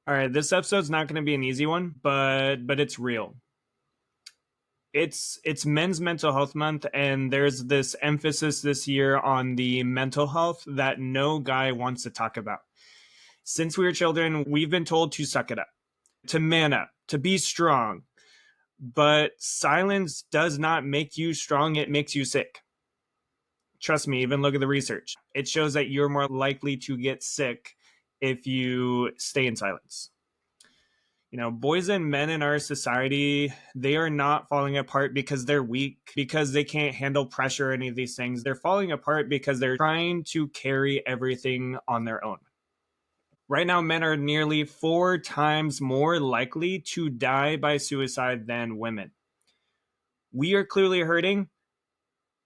All right, this episode's not going to be an easy one, but it's real. It's Men's Mental Health Month, and there's this emphasis this year on the mental health that no guy wants to talk about. Since we were children, we've been told to suck it up, to man up, to be strong. But silence does not make you strong, it makes you sick. Trust me, even look at the research. It shows that you're more likely to get sick if you stay in silence. Boys and men in our society, they are not falling apart because they're weak, because they can't handle pressure or any of these things. They're falling apart because they're trying to carry everything on their own. Right now, men are nearly 4 times more likely to die by suicide than women. We are clearly hurting,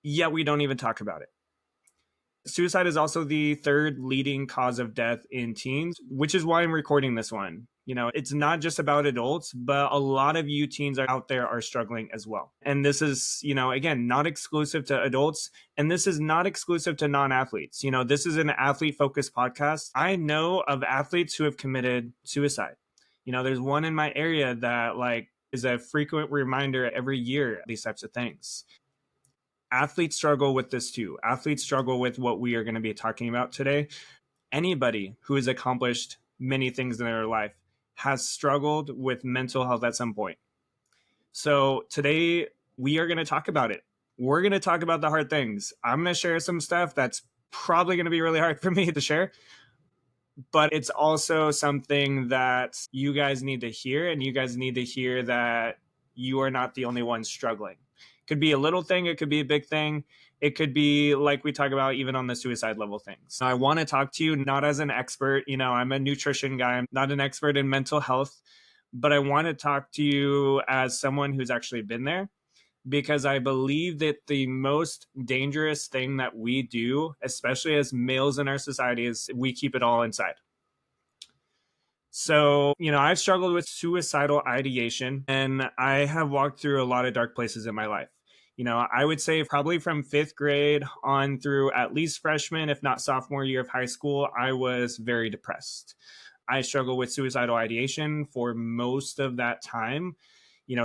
yet we don't even talk about it. Suicide is also the third leading cause of death in teens, which is why I'm recording this one. It's not just about adults, but a lot of you teens out there are struggling as well. And this is, again, not exclusive to adults. And this is not exclusive to non-athletes. This is an athlete-focused podcast. I know of athletes who have committed suicide. There's one in my area that is a frequent reminder every year, these types of things. Athletes struggle with this too. Athletes struggle with what we are going to be talking about today. Anybody who has accomplished many things in their life has struggled with mental health at some point. So today we are going to talk about it. We're going to talk about the hard things. I'm going to share some stuff that's probably going to be really hard for me to share, but it's also something that you guys need to hear, and you guys need to hear that you are not the only one struggling. It could be a little thing, it could be a big thing. It could be like we talk about even on the suicide level things. I want to talk to you not as an expert. I'm a nutrition guy. I'm not an expert in mental health, but I want to talk to you as someone who's actually been there, because I believe that the most dangerous thing that we do, especially as males in our society, is we keep it all inside. So, I've struggled with suicidal ideation, and I have walked through a lot of dark places in my life. I would say probably from fifth grade on through at least freshman, if not sophomore year of high school, I was very depressed. I struggled with suicidal ideation for most of that time.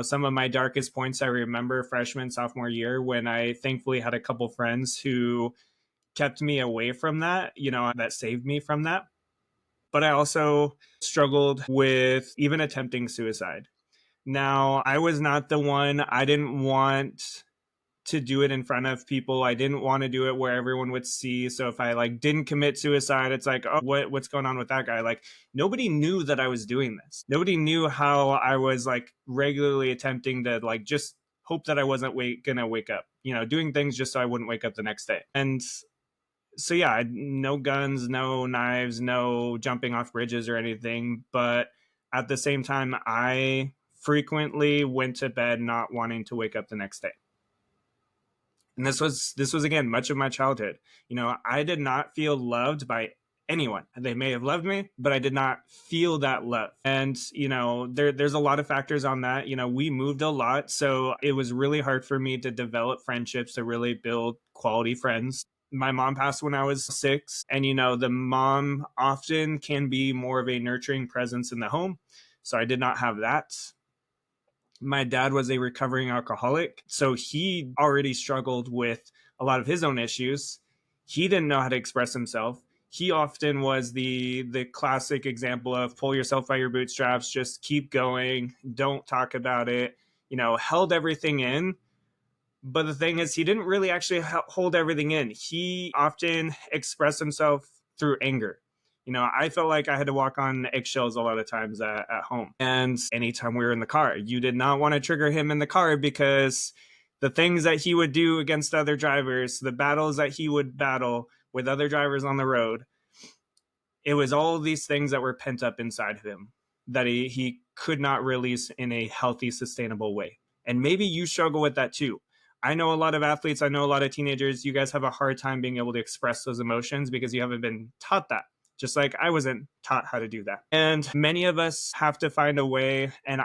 Some of my darkest points I remember freshman, sophomore year, when I thankfully had a couple friends who kept me away from that, that saved me from that. But I also struggled with even attempting suicide. Now, I was not the one. I didn't want to do it in front of people. I didn't want to do it where everyone would see. So if I didn't commit suicide, it's like, oh, what's going on with that guy? Nobody knew that I was doing this. Nobody knew how I was regularly attempting to just hope that I wasn't gonna wake up, doing things just so I wouldn't wake up the next day. And so yeah, no guns, no knives, no jumping off bridges or anything. But at the same time, I frequently went to bed not wanting to wake up the next day. And this was again much of my childhood. I did not feel loved by anyone. They may have loved me, but I did not feel that love. And there's a lot of factors on that. We moved a lot, so it was really hard for me to develop friendships, to really build quality friends. My mom passed when I was 6, and the mom often can be more of a nurturing presence in the home, so I did not have that. My dad was a recovering alcoholic, so he already struggled with a lot of his own issues. He didn't know how to express himself. He often was the classic example of pull yourself by your bootstraps, just keep going, don't talk about it, held everything in. But the thing is, he didn't really actually hold everything in. He often expressed himself through anger. I felt like I had to walk on eggshells a lot of times at home. And anytime we were in the car, you did not want to trigger him in the car, because the things that he would do against other drivers, the battles that he would battle with other drivers on the road, it was all these things that were pent up inside of him that he could not release in a healthy, sustainable way. And maybe you struggle with that too. I know a lot of athletes, I know a lot of teenagers, you guys have a hard time being able to express those emotions because you haven't been taught that. Just like I wasn't taught how to do that. And many of us have to find a way. And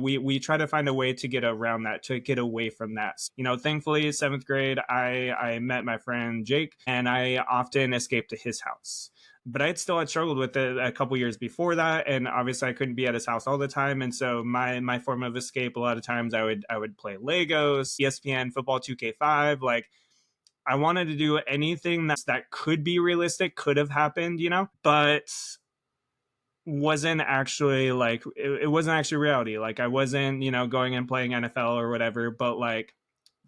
we try to find a way to get around that, to get away from that. Thankfully, 7th grade, I met my friend Jake, and I often escaped to his house. but I still had struggled with it a couple years before that, and obviously I couldn't be at his house all the time, and so my form of escape, a lot of times I would play Legos, ESPN football 2K5. Like, I wanted to do anything that could be realistic, could have happened, but wasn't actually like it wasn't actually reality. Like, I wasn't, going and playing NFL or whatever, but like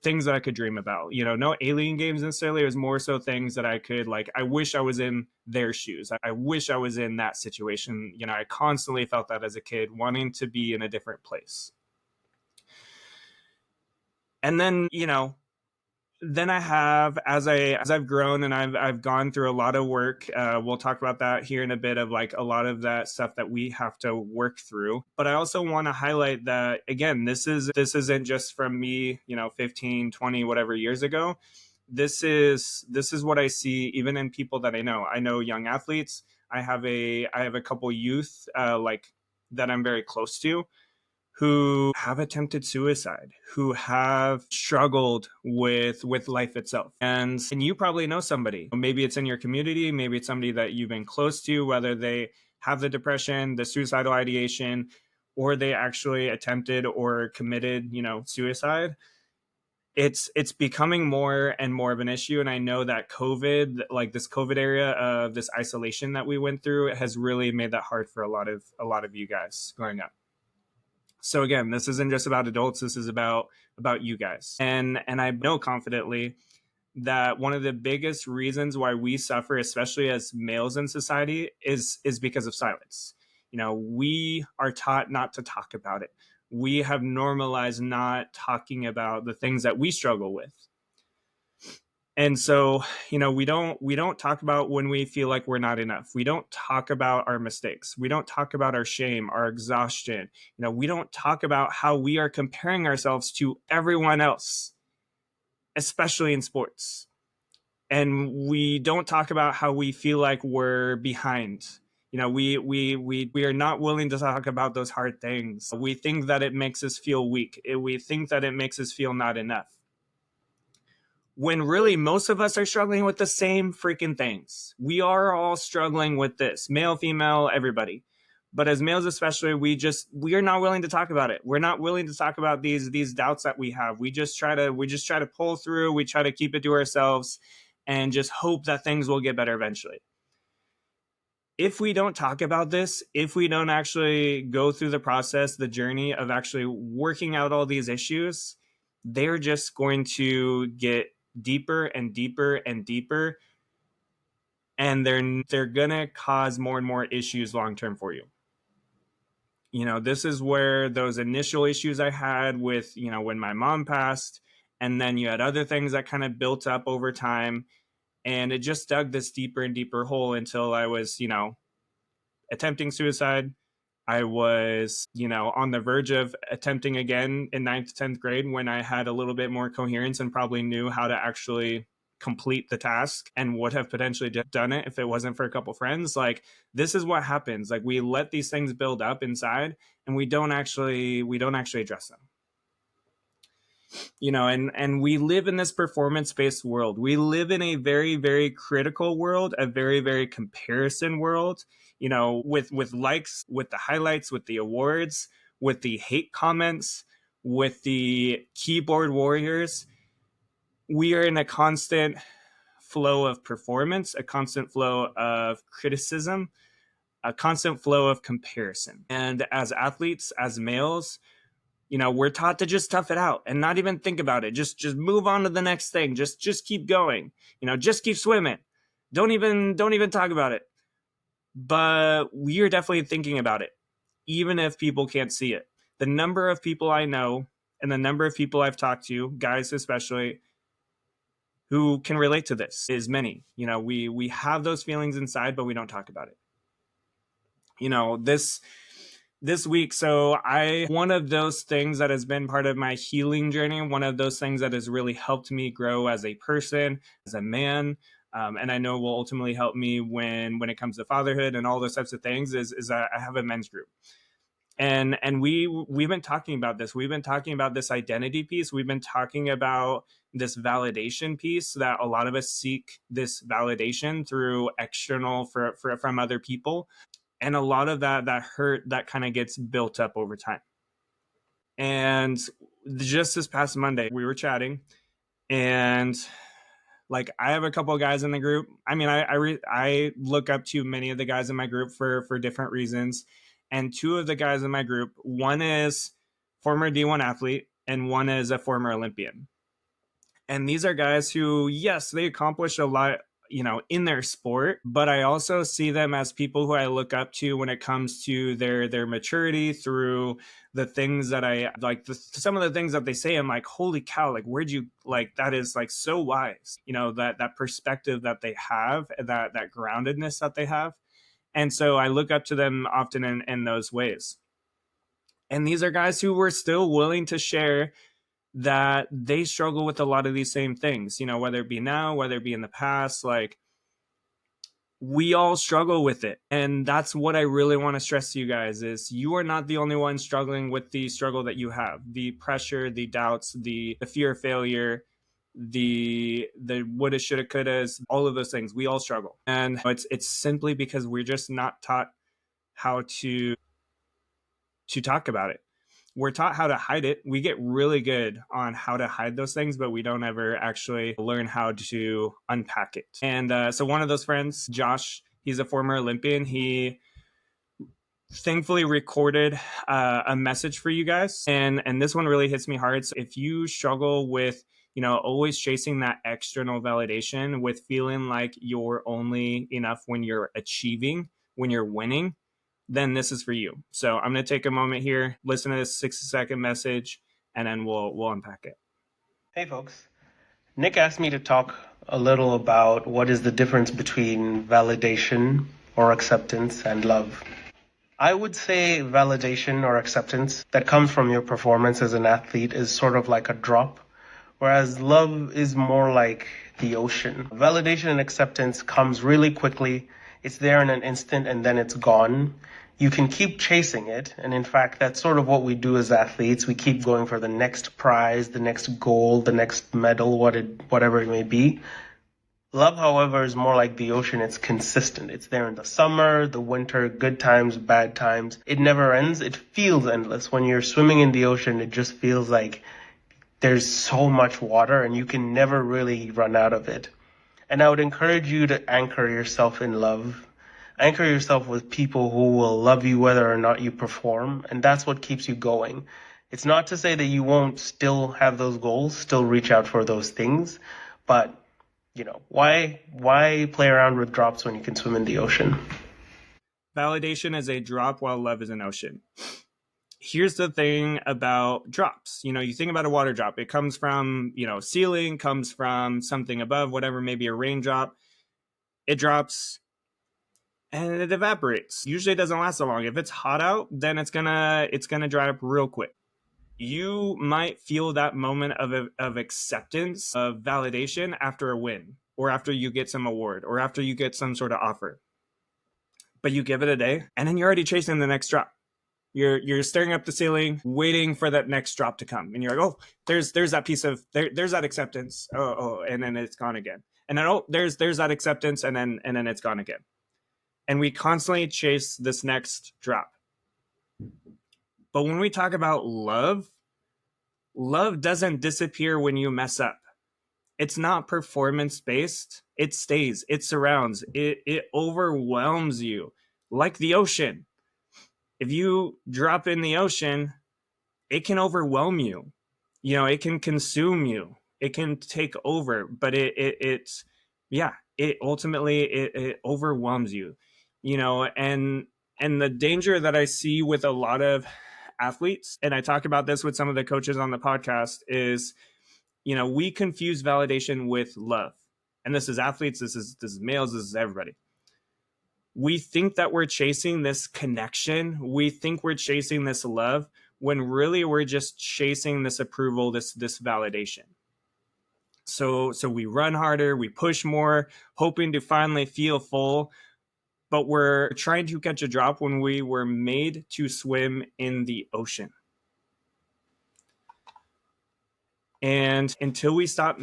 things that I could dream about. No alien games necessarily. It was more so things that I could, like, I wish I was in their shoes. I wish I was in that situation. I constantly felt that as a kid, wanting to be in a different place. And then I have, as I've grown and I've gone through a lot of work. We'll talk about that here in a bit, of like a lot of that stuff that we have to work through. But I also want to highlight that, again, this isn't just from me, 15, 20, whatever years ago. This is what I see even in people that I know. I know young athletes. I have a couple youth, like, that I'm very close to, who have attempted suicide, who have struggled with life itself. And you probably know somebody. Maybe it's in your community, maybe it's somebody that you've been close to, whether they have the depression, the suicidal ideation, or they actually attempted or committed, suicide. It's becoming more and more of an issue. And I know that COVID, like this COVID area of this isolation that we went through, has really made that hard for a lot of you guys growing up. So again, this isn't just about adults. This is about you guys. And I know confidently that one of the biggest reasons why we suffer, especially as males in society, is because of silence. We are taught not to talk about it. We have normalized not talking about the things that we struggle with. And so, we don't talk about when we feel like we're not enough. We don't talk about our mistakes. We don't talk about our shame, our exhaustion. We don't talk about how we are comparing ourselves to everyone else, especially in sports. And we don't talk about how we feel like we're behind. We are not willing to talk about those hard things. We think that it makes us feel weak. We think that it makes us feel not enough, when really most of us are struggling with the same freaking things. We are all struggling with this, male, female, everybody. But as males especially, we are not willing to talk about it. We're not willing to talk about these doubts that we have. We just try to pull through. We try to keep it to ourselves and just hope that things will get better eventually. If we don't talk about this, if we don't actually go through the process, the journey of actually working out all these issues, they're just going to get deeper and deeper and deeper, and they're gonna cause more and more issues long term for you. This is where those initial issues I had with, when my mom passed, and then you had other things that kind of built up over time, and it just dug this deeper and deeper hole until I was, attempting suicide. I was, on the verge of attempting again in 9th, 10th grade, when I had a little bit more coherence and probably knew how to actually complete the task, and would have potentially done it if it wasn't for a couple friends. Like, this is what happens. Like, we let these things build up inside, and we don't actually address them. And we live in this performance-based world. We live in a very, very critical world, a very, very comparison world, with likes, with the highlights, with the awards, with the hate comments, with the keyboard warriors. We are in a constant flow of performance, a constant flow of criticism, a constant flow of comparison. And as athletes, as males, we're taught to just tough it out and not even think about it. Just move on to the next thing. Just keep going. Just keep swimming. Don't even talk about it. But we are definitely thinking about it, even if people can't see it. The number of people I know and the number of people I've talked to, guys especially, who can relate to this is many. We have those feelings inside, but we don't talk about it. This week, so one of those things that has been part of my healing journey, one of those things that has really helped me grow as a person, as a man, and I know will ultimately help me when it comes to fatherhood and all those types of things, is that I have a men's group. And we've been talking about this. We've been talking about this identity piece. We've been talking about this validation piece, that a lot of us seek this validation through external from other people. And a lot of that hurt that kind of gets built up over time. And just this past Monday, we were chatting, and like, I have a couple of guys in the group. I mean, I look up to many of the guys in my group for different reasons. And two of the guys in my group, one is former D1 athlete and one is a former Olympian. And these are guys who, yes, they accomplished a lot, in their sport, but I also see them as people who I look up to when it comes to their maturity through the things that I like, some of the things that they say. I'm like, holy cow, like, where'd you, like, that is like so wise, that perspective that they have, that groundedness that they have. And so I look up to them often in those ways. And these are guys who were still willing to share that they struggle with a lot of these same things, whether it be now, whether it be in the past. Like, we all struggle with it. And that's what I really want to stress to you guys, is you are not the only one struggling with the struggle that you have, the pressure, the doubts, the fear of failure, the woulda, shoulda, couldas, all of those things. We all struggle. And it's simply because we're just not taught how to talk about it. We're taught how to hide it. We get really good on how to hide those things, but we don't ever actually learn how to unpack it. And so one of those friends, Josh, he's a former Olympian. He thankfully recorded a message for you guys. And this one really hits me hard. So if you struggle with, always chasing that external validation, with feeling like you're only enough when you're achieving, when you're winning, then this is for you. So I'm going to take a moment here, listen to this 60-second message, and then we'll unpack it. Hey folks, Nick asked me to talk a little about what is the difference between validation or acceptance and love. I would say validation or acceptance that comes from your performance as an athlete is sort of like a drop, whereas love is more like the ocean. Validation and acceptance comes really quickly. It's there in an instant and then it's gone. You can keep chasing it. And in fact, that's sort of what we do as athletes. We keep going for the next prize, the next goal, the next medal, whatever it may be. Love, however, is more like the ocean. It's consistent. It's there in the summer, the winter, good times, bad times. It never ends. It feels endless. When you're swimming in the ocean, it just feels like there's so much water and you can never really run out of it. And I would encourage you to anchor yourself in love. Anchor yourself with people who will love you whether or not you perform. And that's what keeps you going. It's not to say that you won't still have those goals, still reach out for those things. But, why play around with drops when you can swim in the ocean? Validation is a drop while love is an ocean. Here's the thing about drops. You think about a water drop. It comes from, ceiling, comes from something above, whatever, maybe a raindrop. It drops and it evaporates. Usually it doesn't last so long. If it's hot out, then it's gonna dry up real quick. You might feel that moment of acceptance, of validation after a win, or after you get some award, or after you get some sort of offer. But you give it a day, and then you're already chasing the next drop. You're staring up the ceiling, waiting for that next drop to come, and you're like, oh, there's that piece of there's that acceptance. Oh, and then it's gone again. And then there's that acceptance, and then it's gone again. And we constantly chase this next drop. But when we talk about love doesn't disappear when you mess up. It's not performance based. It stays. It surrounds. It overwhelms you like the ocean. If you drop in the ocean, it can overwhelm you. It can consume you. It can take over. But it ultimately overwhelms you. And the danger that I see with a lot of athletes, and I talk about this with some of the coaches on the podcast, is, we confuse validation with love. And this is athletes, this is males, this is everybody. We think that we're chasing this connection. We think we're chasing this love, when really we're just chasing this approval, this validation. So we run harder, we push more, hoping to finally feel full. but we're trying to catch a drop when we were made to swim in the ocean. And until we stop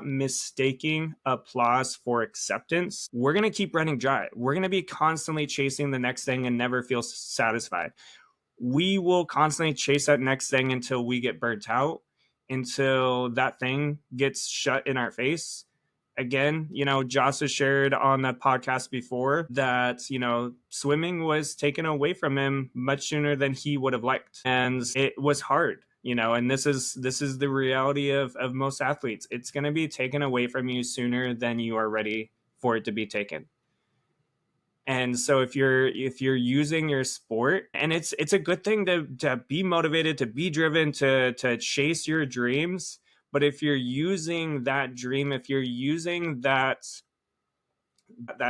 mistaking applause for acceptance, we're going to keep running dry. We're going to be constantly chasing the next thing and never feel satisfied. We will constantly chase that next thing until we get burnt out, until that thing gets shut in our face. Again, Joss has shared on the podcast before that, swimming was taken away from him much sooner than he would have liked. And it was hard, and this is the reality of most athletes. It's going to be taken away from you sooner than you are ready for it to be taken. And so if you're using your sport, and it's a good thing to be motivated, to be driven, to chase your dreams. But if you're using that dream, if you're using that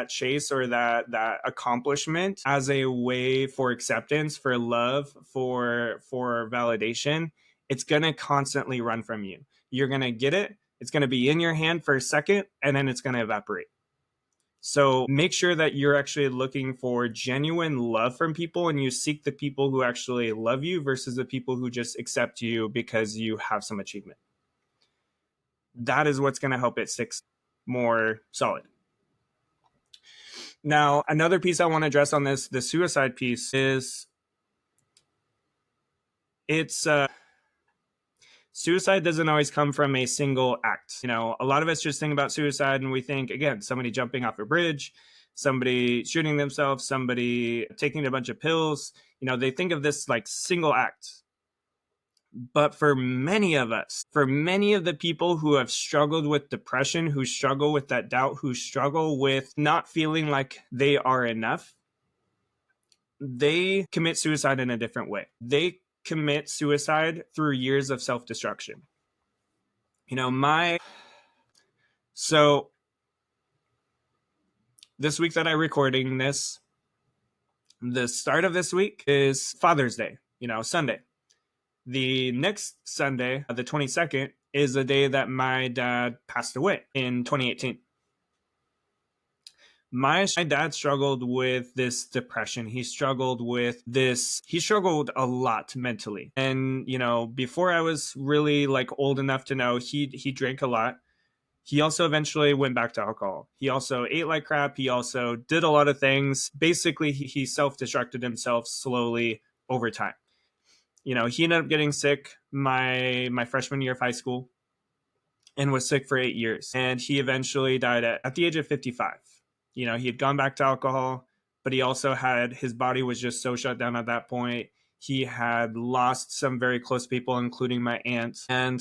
chase or that accomplishment as a way for acceptance, for love, for validation, it's going to constantly run from you. You're going to get it. It's going to be in your hand for a second, and then it's going to evaporate. So make sure that you're actually looking for genuine love from people, and you seek the people who actually love you versus the people who just accept you because you have some achievement. That is what's going to help it stick more solid. Now, another piece I want to address on this, the suicide piece, is suicide doesn't always come from a single act. A lot of us just think about suicide and we think, again, somebody jumping off a bridge, somebody shooting themselves, somebody taking a bunch of pills. They think of this like single act. But for many of us, for many of the people who have struggled with depression, who struggle with that doubt, who struggle with not feeling like they are enough, they commit suicide in a different way. They commit suicide through years of self-destruction. So this week that I'm recording this, the start of this week is Father's Day, Sunday. The next Sunday, the 22nd, is the day that my dad passed away in 2018. My dad struggled with this depression. He struggled a lot mentally. And, before I was really old enough to know, he drank a lot. He also eventually went back to alcohol. He also ate like crap. He also did a lot of things. Basically, he self-destructed himself slowly over time. He ended up getting sick my freshman year of high school and was sick for 8 years. And he eventually died at the age of 55. He had gone back to alcohol, but he also his body was just so shut down at that point. He had lost some very close people, including my aunt, and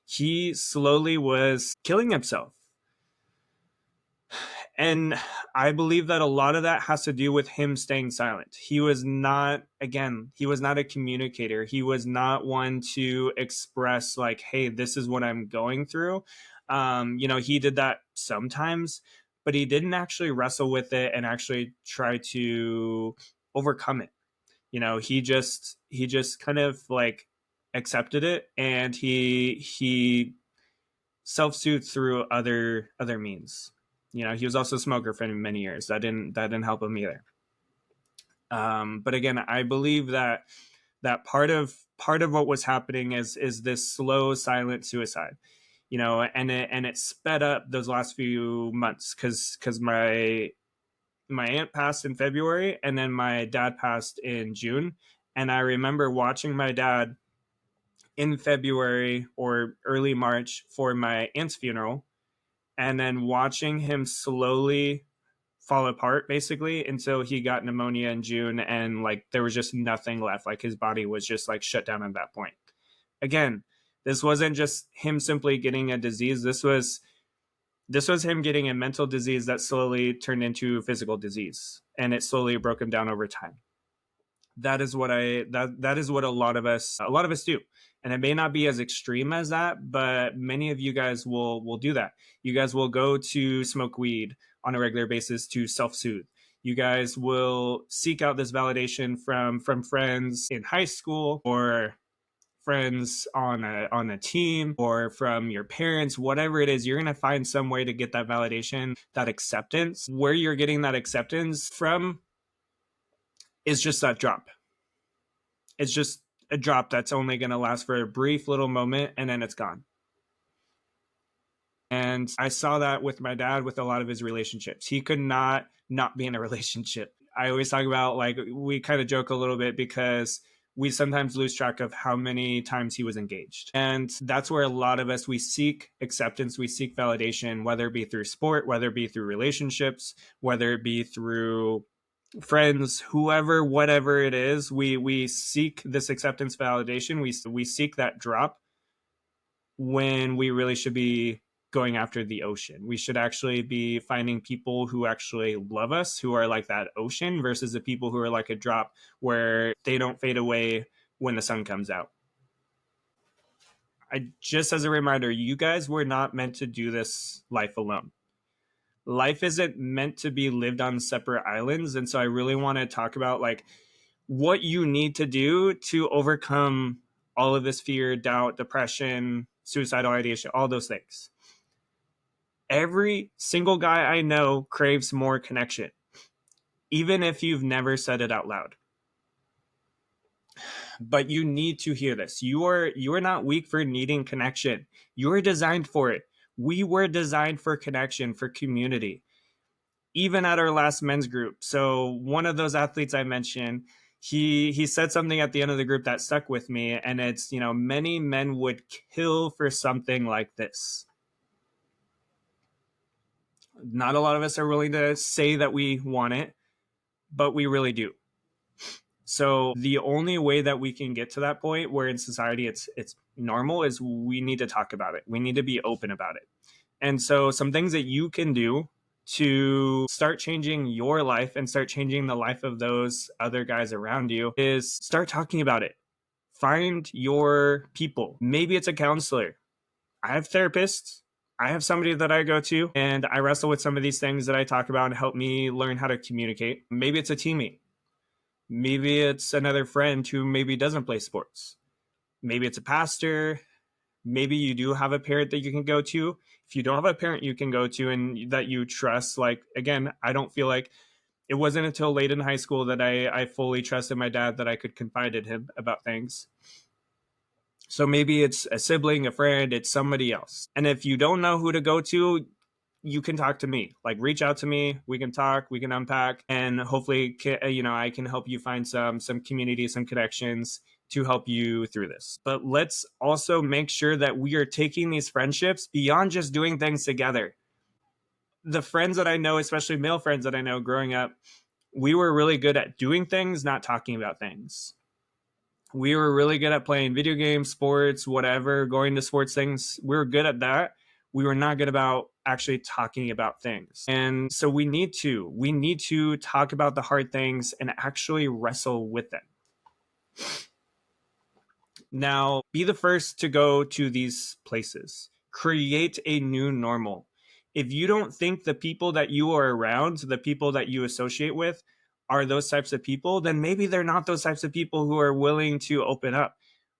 he slowly was killing himself. And I believe that a lot of that has to do with him staying silent. He was not a communicator. He was not one to express hey, this is what I'm going through. He did that sometimes, but he didn't actually wrestle with it and actually try to overcome it. He just kind of accepted it, and he self-soothed through other means. He was also a smoker for many years. That didn't help him either. But again, I believe that part of what was happening is this slow, silent suicide. And it sped up those last few months because my aunt passed in February, and then my dad passed in June. And I remember watching my dad in February or early March for my aunt's funeral, and then watching him slowly fall apart basically until he got pneumonia in June, and there was just nothing left. His body was just shut down at that point. Again, this wasn't just him simply getting a disease. This was him getting a mental disease that slowly turned into physical disease, and it slowly broke him down over time. That is what that is what a lot of us do. And it may not be as extreme as that, but many of you guys will do that. You guys will go to smoke weed on a regular basis to self-soothe. You guys will seek out this validation from friends in high school or friends on a team or from your parents, whatever it is, you're going to find some way to get that validation, that acceptance. Where you're getting that acceptance from is just that drop. It's just a drop that's only going to last for a brief little moment and then it's gone. And I saw that with my dad with a lot of his relationships. He could not be in a relationship. I always talk about, like, we kind of joke a little bit because we sometimes lose track of how many times he was engaged. And that's where a lot of us, we seek acceptance, we seek validation, whether it be through sport, whether it be through relationships, whether it be through friends, whoever, whatever it is, we seek this acceptance, validation. We seek that drop when we really should be going after the ocean. We should actually be finding people who actually love us, who are like that ocean, versus the people who are like a drop where they don't fade away when the sun comes out. I just, as a reminder, you guys were not meant to do this life alone. Life isn't meant to be lived on separate islands. And so I really want to talk about, like, what you need to do to overcome all of this fear, doubt, depression, suicidal ideation, all those things. Every single guy I know craves more connection, even if you've never said it out loud. But you need to hear this. You are not weak for needing connection. You are designed for it. We were designed for connection, for community. Even at our last men's group. So one of those athletes I mentioned, he said something at the end of the group that stuck with me, and it's, many men would kill for something like this. Not a lot of us are willing to say that we want it, but we really do. So the only way that we can get to that point where in society it's normal is we need to talk about it. We need to be open about it. And so some things that you can do to start changing your life and start changing the life of those other guys around you is start talking about it. Find your people. Maybe it's a counselor. I have therapists. I have somebody that I go to and I wrestle with some of these things that I talk about and help me learn how to communicate. Maybe it's a teammate. Maybe it's another friend who maybe doesn't play sports. Maybe it's a pastor. Maybe you do have a parent that you can go to. If you don't have a parent you can go to and that you trust, like, again, I don't feel like it wasn't until late in high school that I fully trusted my dad that I could confide in him about things. So maybe it's a sibling, a friend, it's somebody else. And if you don't know who to go to, you can talk to me. Like, reach out to me. We can talk, we can unpack, and hopefully, I can help you find some community, some connections to help you through this. But let's also make sure that we are taking these friendships beyond just doing things together. The friends that I know, especially male friends that I know growing up, we were really good at doing things, not talking about things. We were really good at playing video games, sports, whatever, going to sports things. We were good at that. We were not good about actually talking about things. And so we need to talk about the hard things and actually wrestle with them. Now, be the first to go to these places. Create a new normal. If you don't think the people that you are around, the people that you associate with, are those types of people, then maybe they're not those types of people who are willing to open up.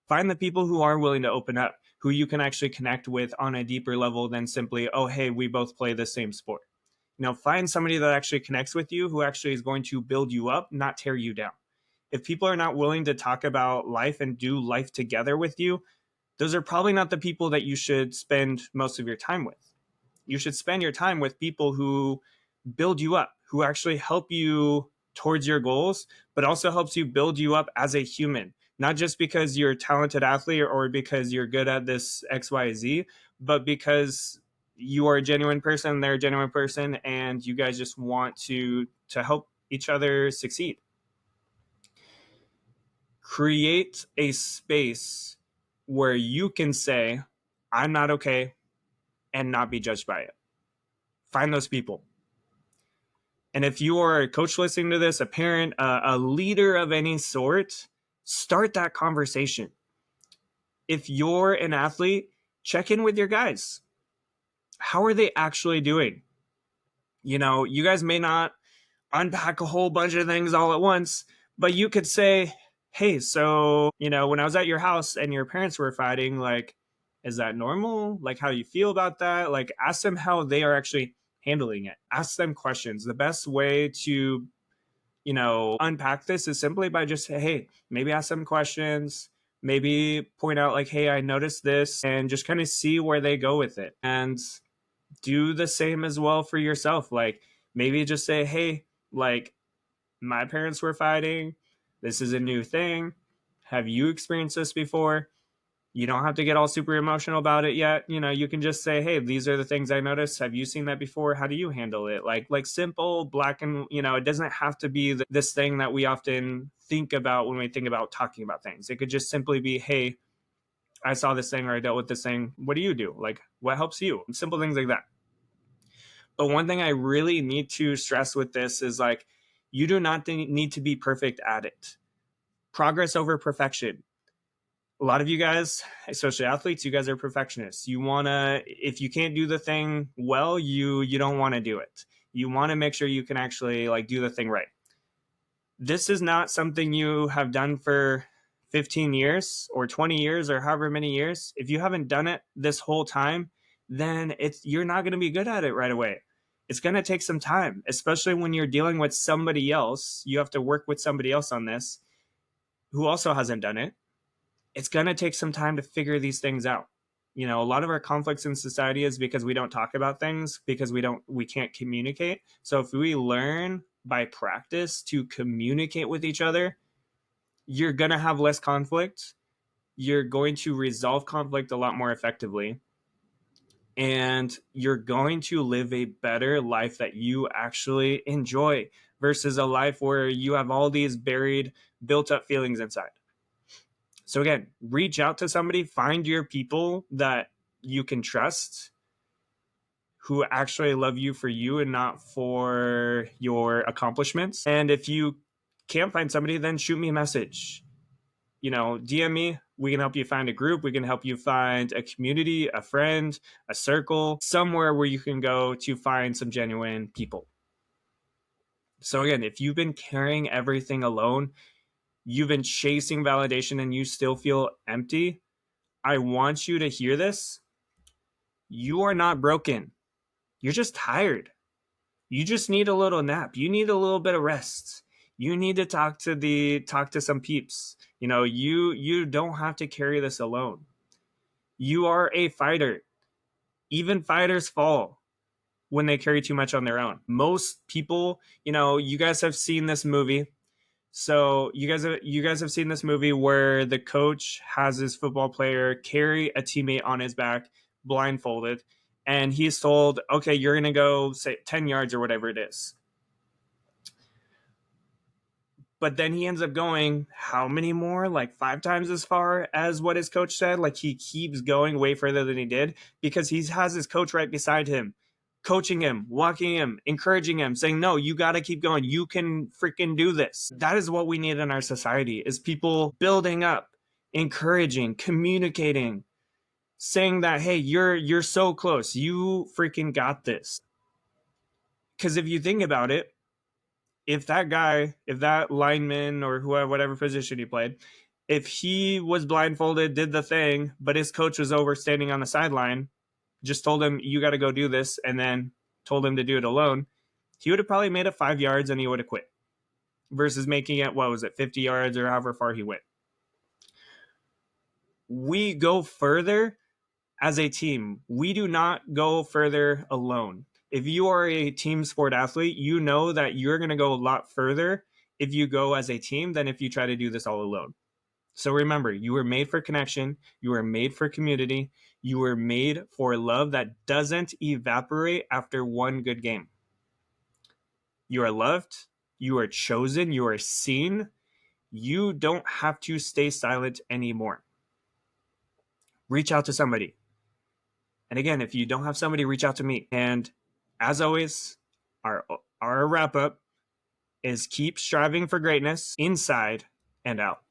Find the people who are willing to open up, who you can actually connect with on a deeper level than simply, oh, hey, we both play the same sport. Find somebody that actually connects with you, who actually is going to build you up, not tear you down. If people are not willing to talk about life and do life together with you, those are probably not the people that you should spend most of your time with. You should spend your time with people who build you up, who actually help you towards your goals, but also helps you build you up as a human. Not just because you're a talented athlete or because you're good at this XYZ, but because you are a genuine person, they're a genuine person, and you guys just want to help each other succeed. Create a space where you can say, I'm not okay, and not be judged by it. Find those people. And if you are a coach listening to this, a parent, a leader of any sort, start that conversation. If you're an athlete, check in with your guys. How are they actually doing? You guys may not unpack a whole bunch of things all at once, but you could say, hey, so, when I was at your house and your parents were fighting, like, is that normal? Like, how do you feel about that? Like, ask them how they are actually handling it. Ask them questions. The best way to, unpack this is simply by just, hey, maybe ask them questions, maybe point out, like, hey, I noticed this, and just kind of see where they go with it. And do the same as well for yourself. Like, maybe just say, hey, like, my parents were fighting. This is a new thing. Have you experienced this before? You don't have to get all super emotional about it yet. You can just say, hey, these are the things I noticed. Have you seen that before? How do you handle it? Like simple black and, it doesn't have to be this thing that we often think about when we think about talking about things. It could just simply be, hey, I saw this thing or I dealt with this thing. What do you do? Like, what helps you? Simple things like that. But one thing I really need to stress with this is, like, you do not need to be perfect at it. Progress over perfection. A lot of you guys, especially athletes, you guys are perfectionists. You want to, if you can't do the thing well, you don't want to do it. You want to make sure you can actually, like, do the thing right. This is not something you have done for 15 years or 20 years or however many years. If you haven't done it this whole time, then you're not going to be good at it right away. It's going to take some time, especially when you're dealing with somebody else. You have to work with somebody else on this who also hasn't done it. It's going to take some time to figure these things out. A lot of our conflicts in society is because we don't talk about things, because we can't communicate. So if we learn by practice to communicate with each other, you're going to have less conflict. You're going to resolve conflict a lot more effectively. And you're going to live a better life that you actually enjoy versus a life where you have all these buried, built up feelings inside. So again, reach out to somebody, find your people that you can trust, who actually love you for you and not for your accomplishments. And if you can't find somebody, then shoot me a message. DM me. We can help you find a group. We can help you find a community, a friend, a circle, somewhere where you can go to find some genuine people. So again, if you've been carrying everything alone, you've been chasing validation and you still feel empty, I want you to hear this. You are not broken. You're just tired. You just need a little nap. You need a little bit of rest. You need to talk to some peeps. You don't have to carry this alone. You are a fighter. Even fighters fall when they carry too much on their own. Most people, you guys have seen this movie. So you guys have seen this movie where the coach has his football player carry a teammate on his back blindfolded, and he's told, okay, you're going to go, say, 10 yards or whatever it is. But then he ends up going how many more? Like 5 times as far as what his coach said. Like, he keeps going way further than he did because he has his coach right beside him, coaching him, walking him, encouraging him, saying, no, you got to keep going. You can freaking do this. That is what we need in our society, is people building up, encouraging, communicating, saying that, hey, you're so close. You freaking got this. Because if you think about it, if that lineman or whoever, whatever position he played, if he was blindfolded, did the thing, but his coach was over standing on the sideline, just told him, you got to go do this, and then told him to do it alone, he would have probably made it 5 yards and he would have quit versus making it, 50 yards or however far he went. We go further as a team. We do not go further alone. If you are a team sport athlete, you know that you're going to go a lot further if you go as a team than if you try to do this all alone. So remember, you were made for connection. You were made for community. You were made for love that doesn't evaporate after one good game. You are loved. You are chosen. You are seen. You don't have to stay silent anymore. Reach out to somebody. And again, if you don't have somebody, reach out to me. And as always, our wrap up is keep striving for greatness inside and out.